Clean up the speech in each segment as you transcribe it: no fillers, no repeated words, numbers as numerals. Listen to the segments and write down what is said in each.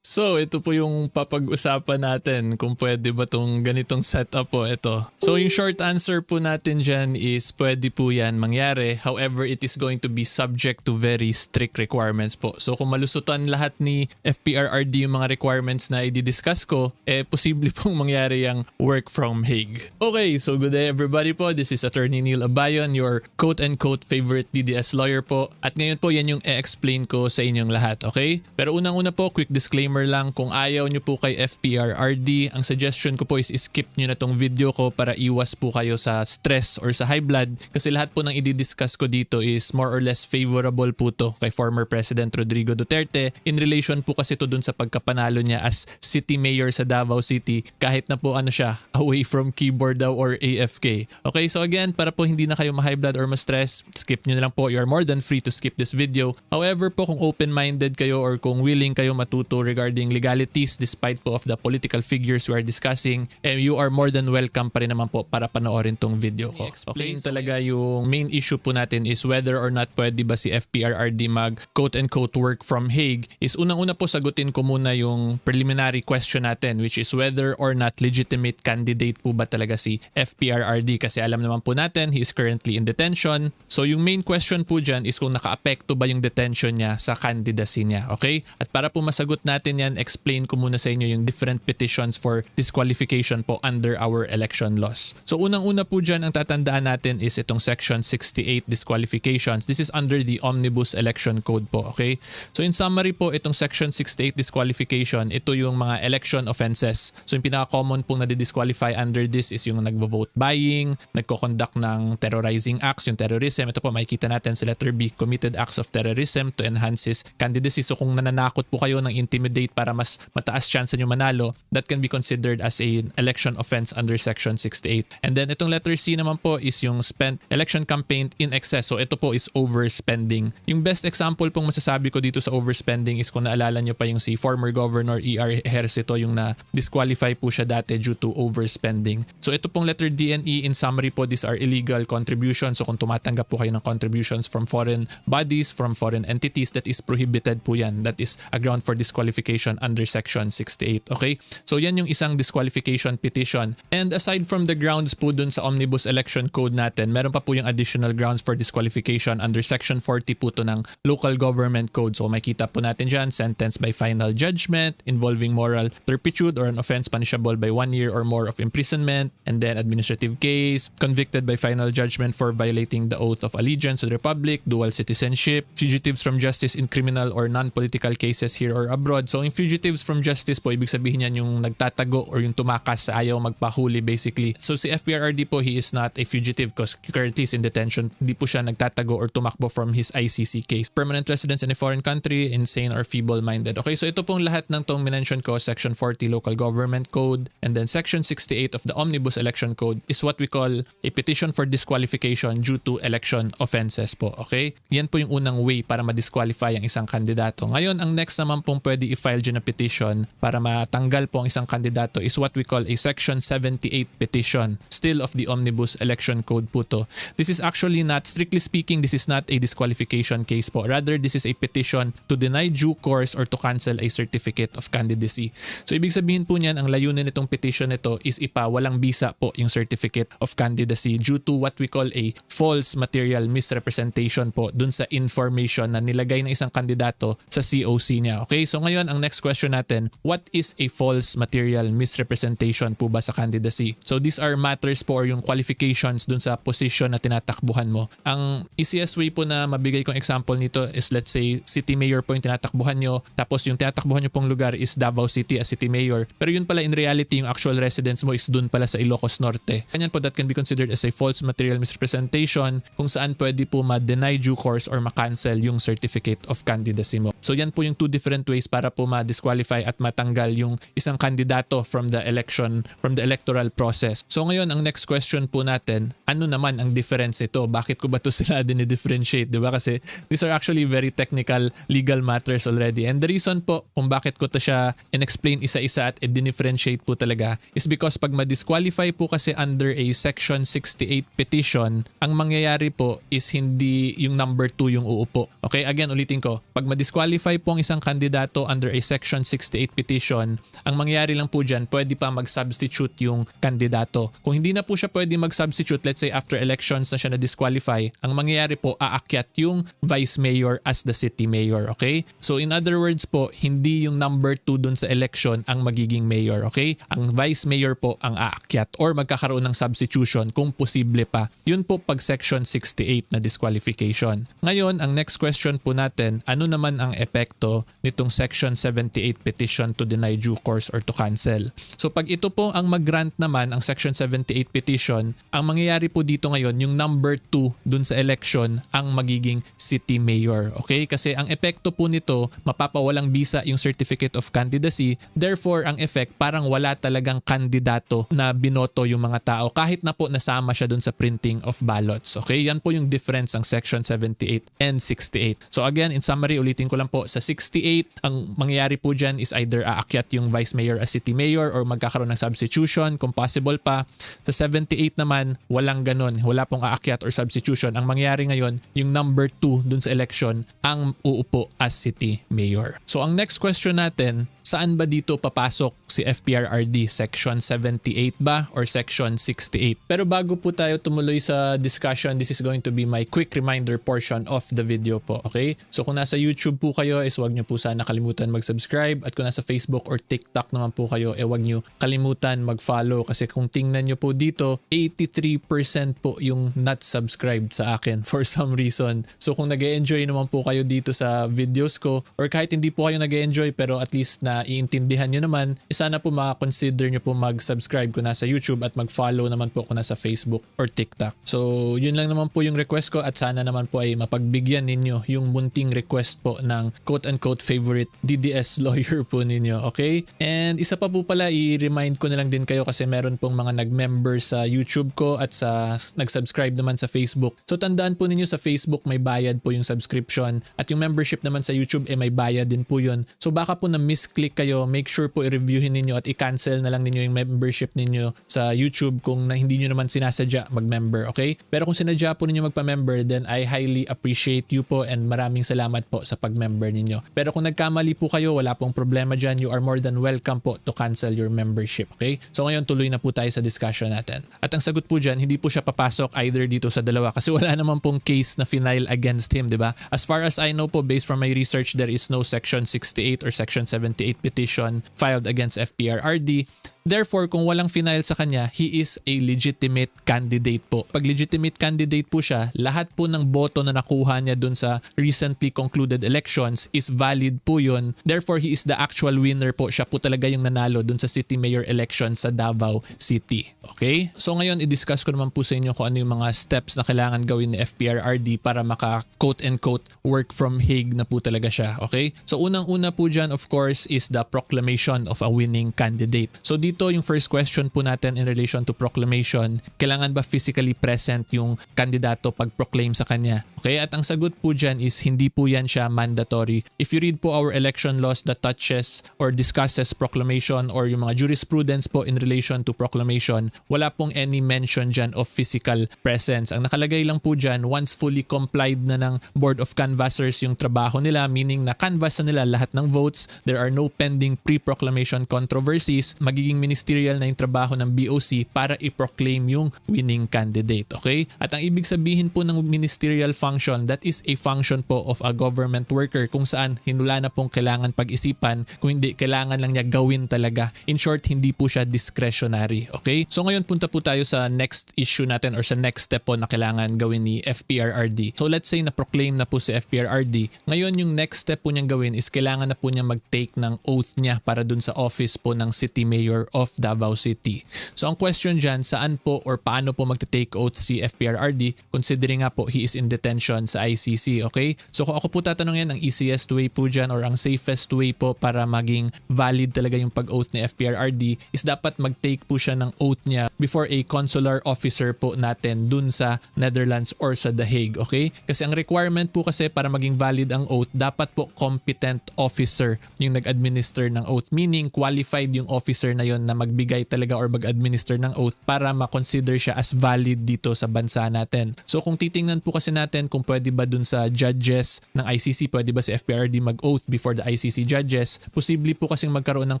So, ito po yung papag-usapan natin kung pwede ba tong ganitong setup po ito. So, yung short answer po natin dyan is pwede po yan mangyari. However, it is going to be subject to very strict requirements po. So, kung malusutan lahat ni Fprrd yung mga requirements na i-discuss ko, posible pong mangyari yung work from Hague. Okay, so good day everybody po. This is Attorney Neil Abayon, your quote-unquote favorite DDS lawyer po. At ngayon po, yan yung e-explain ko sa inyong lahat, okay? Pero unang-una po, quick disclaimer lang, kung ayaw nyo po kay Fprrd, ang suggestion ko po is skip nyo na tong video ko para iwas po kayo sa stress or sa high blood kasi lahat po ng i-discuss ko dito is more or less favorable po to kay former President Rodrigo Duterte in relation po kasi to dun sa pagkapanalo niya as city mayor sa Davao City kahit na po ano siya, away from keyboard daw or AFK. Okay, so again, para po hindi na kayo ma-high blood or ma-stress, skip nyo na lang po. You are more than free to skip this video. However po, kung open-minded kayo or kung willing kayo matuto regarding legalities despite po of the political figures we are discussing, you are more than welcome pa rin naman po para panoorin tong video ko. Okay, talaga yung main issue po natin is whether or not pwede ba si Fprrd mag quote-unquote work from Hague is unang-una po sagutin ko muna yung preliminary question natin which is whether or not legitimate candidate po ba talaga si Fprrd kasi alam naman po natin he is currently in detention. So yung main question po dyan is kung naka-apekto ba yung detention niya sa candidacy niya. Okay? At para po masagot natin yan, explain ko muna sa inyo yung different petitions for disqualification po under our election laws. So unang-una po dyan, ang tatandaan natin is itong section 68 disqualifications. This is under the Omnibus Election Code po, okay? So in summary po, itong section 68 disqualification, ito yung mga election offenses. So yung pinaka-common pong nadi-disqualify under this is yung nagvo-vote buying, nagko-conduct ng terrorizing acts, yung terrorism. Ito po makikita natin sa letter B, committed acts of terrorism to enhance his candidacy. So kung nananakot po kayo ng intimidate para mas mataas chance nyo manalo, that can be considered as an election offense under section 68. And then itong letter C naman po is yung spent election campaign in excess. So ito po is overspending. Yung best example pong masasabi ko dito sa overspending is kung naalala nyo pa yung si former Governor E.R. Ejercito, yung na-disqualify po siya dati due to overspending. So ito pong letter D and E, in summary po, these are illegal contributions. So kung tumatanggap po kayo ng contributions from foreign bodies, from foreign entities, that is prohibited po yan. That is a ground for disqualification under section 68. Okay? So yan yung isang disqualification petition. And aside from the grounds po dun sa Omnibus Election Code natin, meron pa po yung additional grounds for disqualification under section 40 po to ng Local Government Code. So makita po natin dyan, sentence by final judgment involving moral turpitude or an offense punishable by 1 year or more of imprisonment, and then administrative case, convicted by final judgment for violating the oath of allegiance to the Republic, dual citizenship, fugitives from justice in criminal or non-political cases here or abroad. So yung fugitives from justice po, ibig sabihin yan yung nagtatago or yung tumakas sa ayaw magpahuli basically. So si Fprrd po, he is not a fugitive because currently is in detention. Hindi po siya nagtatago or tumakbo from his ICC case. Permanent residence in a foreign country, insane or feeble-minded. Okay, so ito pong lahat ng tong minention ko, section 40 Local Government Code, and then section 68 of the Omnibus Election Code is what we call a petition for disqualification due to election offenses po. Okay? Yan po yung unang way para ma-disqualify ang isang kandidato. Ngayon, ang next naman pong pwede i-file dyan na petition para matanggal po ang isang kandidato is what we call a section 78 petition, still of the Omnibus Election Code po to. This is actually not, strictly speaking, this is not a disqualification case po. Rather, this is a petition to deny due course or to cancel a certificate of candidacy. So, ibig sabihin po niyan, ang layunin nitong petition nito is ipawalang bisa po yung certificate of candidacy due to what we call a false material misrepresentation po dun sa information na nilagay ng isang kandidato sa COC niya. Okay? So, ngayon, ang next question natin, what is a false material misrepresentation po ba sa candidacy? So, these are matters po or yung qualifications dun sa position na tinatakbuhan mo. Ang easiest way po na mabigay kong example nito is let's say city mayor po yung tinatakbuhan nyo, tapos yung tinatakbuhan nyo pong lugar is Davao City as city mayor. Pero yun pala in reality yung actual residence mo is dun pala sa Ilocos Norte. Ganyan po, that can be considered as a false material misrepresentation kung saan pwede po ma-deny due course or ma-cancel yung certificate of candidacy mo. So yan po yung two different ways para po ma-disqualify at matanggal yung isang kandidato from the election, from the electoral process. So ngayon, ang next question po natin, ano naman ang difference ito? Bakit ko ba ito sila din-differentiate? Diba? Kasi these are actually very technical legal matters already. And the reason po kung bakit ko to siya in-explain isa-isa at i-differentiate po talaga is because pag ma-disqualify po kasi under a section 68 petition, ang mangyayari po is hindi yung number 2 yung uupo. Okay? Again, ulitin ko. Pag ma-disqualify po ang isang kandidato under under a Section 68 petition, ang mangyayari lang po dyan, pwede pa mag-substitute yung kandidato. Kung hindi na po siya pwede mag-substitute, let's say after elections na siya na-disqualify, ang mangyayari po, aakyat yung vice mayor as the city mayor, okay? So in other words po, hindi yung number 2 dun sa election ang magiging mayor, okay? Ang vice mayor po ang aakyat or magkakaroon ng substitution kung posible pa. Yun po pag Section 68 na disqualification. Ngayon, ang next question po natin, ano naman ang epekto nitong Section 78 petition to deny due course or to cancel? So pag ito po ang mag-grant naman, ang Section 78 petition, ang mangyayari po dito ngayon, yung number 2 dun sa election ang magiging city mayor. Okay? Kasi ang epekto po nito, mapapawalang bisa yung certificate of candidacy. Therefore, ang effect, parang wala talagang kandidato na binoto yung mga tao kahit na po nasama siya dun sa printing of ballots. Okay? Yan po yung difference ng Section 78 and 68. So again, in summary, ulitin ko lang po, sa 68, ang mangyayari po dyan is either aakyat yung vice mayor as city mayor or magkakaroon ng substitution kung possible pa. Sa 78 naman, walang ganun. Wala pong aakyat or substitution. Ang mangyayari ngayon, yung number 2 dun sa election ang uupo as city mayor. So ang next question natin, saan ba dito papasok si Fprrd? Section 78 ba or Section 68? Pero bago po tayo tumuloy sa discussion, this is going to be my quick reminder portion of the video po, okay? So kung nasa YouTube po kayo, is huwag nyo po sana kalimutan mag-subscribe, at kung nasa Facebook or TikTok naman po kayo, huwag nyo kalimutan mag-follow, kasi kung tingnan nyo po dito, 83% po yung not subscribed sa akin for some reason. So kung nag-e-enjoy naman po kayo dito sa videos ko, or kahit hindi po kayo nag-e-enjoy pero at least na iintindihan nyo naman, sana po makakonsider nyo po mag-subscribe kung nasa YouTube at mag-follow naman po kung nasa Facebook or TikTok. So yun lang naman po yung request ko, at sana naman po ay mapagbigyan ninyo yung munting request po ng quote-unquote favorite DDS lawyer po ninyo, okay? And isa pa po pala, i-remind ko na lang din kayo kasi meron pong mga nag-member sa YouTube ko at sa nag-subscribe naman sa Facebook. So tandaan po ninyo, sa Facebook may bayad po yung subscription, at yung membership naman sa YouTube may bayad din po yun. So baka po na misclick kayo, make sure po i-reviewin ninyo at i-cancel na lang ninyo yung membership ninyo sa YouTube kung na hindi nyo naman sinasadya mag-member, okay? Pero kung sinadya po ninyo magpa-member, then I highly appreciate you po and maraming salamat po sa pag-member ninyo. Pero kung nagkamali po kayo, wala pong problema dyan. You are more than welcome po to cancel your membership, okay? So ngayon, tuloy na po tayo sa discussion natin. At ang sagot po dyan, hindi po siya papasok either dito sa dalawa kasi wala naman pong case na final against him, di ba? As far as I know po, based from my research, there is no Section 68 or Section 78 petition filed against Fprrd. Therefore, kung walang final sa kanya, he is a legitimate candidate po. Pag legitimate candidate po siya, lahat po ng boto na nakuha niya dun sa recently concluded elections is valid po yun. Therefore, he is the actual winner po. Siya po talaga yung nanalo dun sa city mayor election sa Davao City. Okay? So ngayon, i-discuss ko naman po sa inyo kung ano yung mga steps na kailangan gawin ni Fprrd para maka quote-unquote work from Hague na po talaga siya. Okay? So unang-una po dyan, of course, is the proclamation of a winning candidate. So dito yung first question po natin in relation to proclamation, kailangan ba physically present yung kandidato pag proclaim sa kanya? Okay, at ang sagot po dyan is hindi po yan siya mandatory. If you read po our election laws that touches or discusses proclamation or yung mga jurisprudence po in relation to proclamation, wala pong any mention dyan of physical presence. Ang nakalagay lang po dyan, once fully complied na ng Board of Canvassers yung trabaho nila, meaning na canvass na nila lahat ng votes, there are no pending pre-proclamation controversies, magiging ministerial na yung trabaho ng BOC para i-proclaim yung winning candidate. Okay? At ang ibig sabihin po ng ministerial function, that is a function po of a government worker kung saan hinula na pong kailangan pag-isipan, kung hindi, kailangan lang niya gawin talaga. In short, hindi po siya discretionary. Okay? So ngayon punta po tayo sa next issue natin or sa next step po na kailangan gawin ni Fprrd. So let's say na-proclaim na po si Fprrd. Ngayon yung next step po niyang gawin is kailangan na po niya mag-take ng oath niya para dun sa office po ng City Mayor of Davao City. So ang question dyan, saan po or paano po magte-take oath si Fprrd considering nga po he is in detention sa ICC, okay? So kung ako po tatanungin, ang easiest way po dyan or ang safest way po para maging valid talaga yung pag-oath ni Fprrd is dapat mag-take po siya ng oath niya before a consular officer po natin dun sa Netherlands or sa The Hague, okay? Kasi ang requirement po kasi para maging valid ang oath, dapat po competent officer yung nag-administer ng oath, meaning qualified yung officer na yon ngayon na magbigay talaga or mag-administer ng oath para ma-consider siya as valid dito sa bansa natin. So kung titingnan po kasi natin kung pwede ba dun sa judges ng ICC, pwede ba si Fprrd mag-oath before the ICC judges, posible po kasing magkaroon ng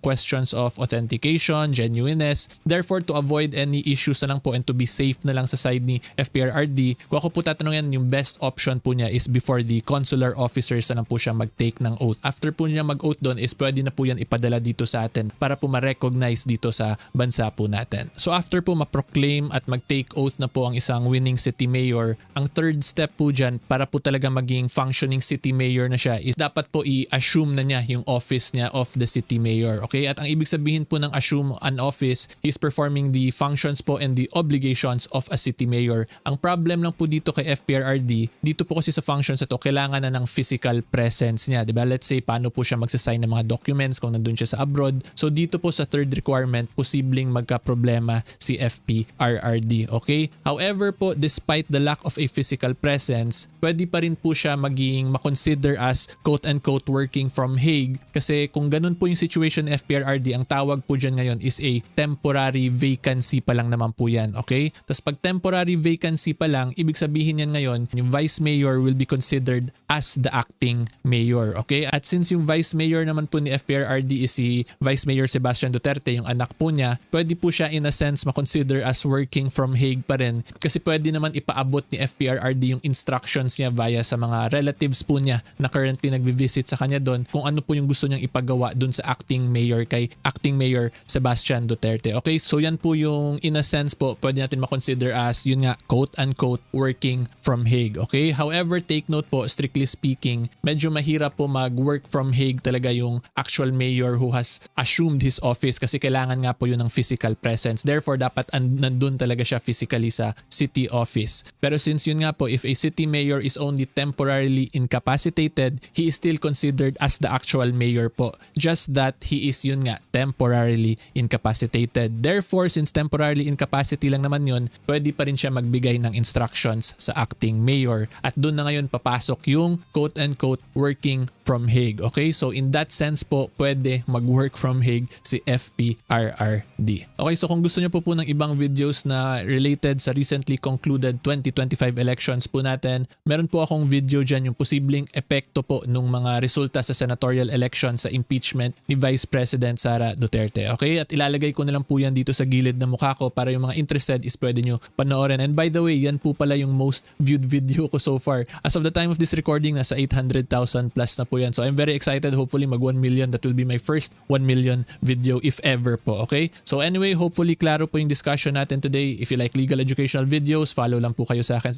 questions of authentication, genuineness. Therefore, to avoid any issues na lang po and to be safe na lang sa side ni Fprrd, kung ako po tatanungin, yung best option po niya is before the consular officers na lang po siya mag-take ng oath. After po niya mag-oath doon is pwede na po yan ipadala dito sa atin para po ma-recognize dito sa bansa po natin. So after po ma-proclaim at mag-take oath na po ang isang winning city mayor, ang third step po dyan para po talaga maging functioning city mayor na siya is dapat po i-assume na niya yung office niya of the city mayor. Okay? At ang ibig sabihin po ng assume an office is performing the functions po and the obligations of a city mayor. Ang problem lang po dito kay Fprrd, dito po kasi sa functions ito, kailangan na ng physical presence niya. Diba? Let's say, paano po siya magsasign ng mga documents kung nandun siya sa abroad. So dito po sa third requirement, posibleng magka-problema si Fprrd. Okay? However po, despite the lack of a physical presence, pwede pa rin po siya maging makonsider as quote-unquote working from Hague. Kasi kung ganun po yung situation ni Fprrd, ang tawag po dyan ngayon is a temporary vacancy pa lang naman po yan. Okay? Tapos pag temporary vacancy pa lang, ibig sabihin yan ngayon, yung vice mayor will be considered as the acting mayor. Okay? At since yung vice mayor naman po ni Fprrd is si Vice Mayor Sebastian Duterte, yung anak po niya, pwede po siya in a sense makonsider as working from Hague pa rin kasi pwede naman ipaabot ni Fprrd yung instructions niya via sa mga relatives po niya na currently nagvi-visit sa kanya doon kung ano po yung gusto niyang ipagawa doon sa acting mayor kay acting mayor Sebastian Duterte. Okay? So yan po yung in a sense po pwede natin makonsider as yun nga quote-unquote working from Hague. Okay? However, take note po, strictly speaking, medyo mahirap po mag-work from Hague talaga yung actual mayor who has assumed his office kasi kailangan nga po yun ng physical presence. Therefore, dapat nandun talaga siya physically sa city office. Pero since yun nga po, if a city mayor is only temporarily incapacitated, he is still considered as the actual mayor po. Just that he is yun nga, temporarily incapacitated. Therefore, since temporarily incapacity lang naman yun, pwede pa rin siya magbigay ng instructions sa acting mayor. At doon na ngayon papasok yung quote-unquote working from Hague. Okay? So in that sense po, pwede mag-work from Hague si Fprrd. Okay, so kung gusto niyo po ng ibang videos na related sa recently concluded 2025 elections po natin, meron po akong video dyan yung posibleng epekto po ng mga resulta sa senatorial election sa impeachment ni Vice President Sara Duterte. Okay? At ilalagay ko na lang po yan dito sa gilid ng mukha ko para yung mga interested is pwede nyo panoorin. And by the way, yan po pala yung most viewed video ko so far. As of the time of this recording, nasa 800,000 plus na po yan. So I'm very excited. Hopefully mag 1 million. That will be my first 1 million video if ever po. Okay? So anyway, hopefully klaro po yung discussion natin today. If you like legal educational videos, follow lang po kayo sa akin